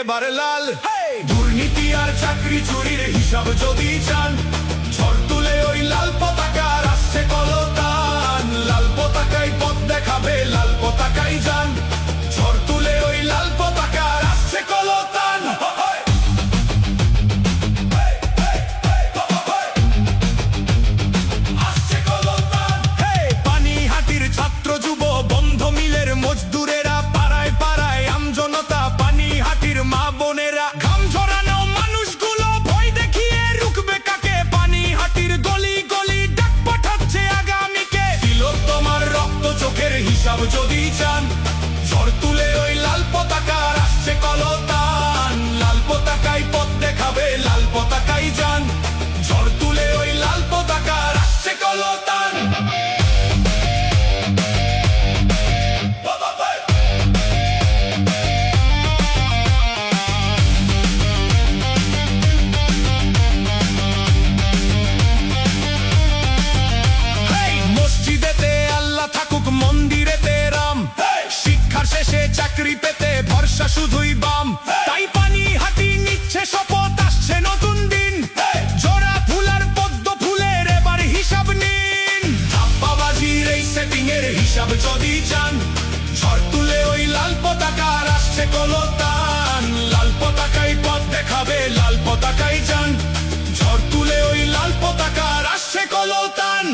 এবার লাল। দুর্নীতি আর চাকরি চুরির হিসাব যদি চান, ঝড় তুলে ওই লাল পতাকার আসছে কলতান। লাল পতাকায় পথ দেখাবে, লাল পতাকায় যান, ঝড় তুলে ওই লাল পতাকার আসছে কলতান। পানিহাটির ছাত্র যুব বন্ধ মিলের মজদুরেরা, পাড়ায় পাড়ায় আমজনতা, পানিহাটির মা বোনেরা, ঘাম ঝরানো মানুষগুলো ভয় দেখিয়ে রুখবে কাকে? পানিহাটির গলি গলি ডাক পাঠাচ্ছে আগামীকে। তিলোত্তমার রক্ত চোখের হিসাব যদি চান, ঝড় তুলে ওই লাল পতাকার আসছে কলতান। লাল পতাকায় পথ দেখাবে, লাল পতাকায় যান, ঝড় তুলে ওই লাল পতাকার আসছে কলতান। মসজিদেতে আল্লাহ থাকুক, মন্দিরেতে রাম, শিক্ষার শেষে চাকরি পেতে ভরসা শুধুই বাম। তাই পানিহাটি নিচ্ছে শপথ, আসছে নতুন দিন, জোড়া ফুল আর পদ্ম ফুলের এবার হিসাব নিন। ধাপ্পাবাজির এই সেটিং এর হিসাব যদি চান, ঝড় তুলে ওই লাল পতাকার আসছে কলতান। লাল পতাকায় পথ দেখাবে, লাল পতাকায় যান, ঝড় তুলে ওই লাল পতাকার আসছে কলতান।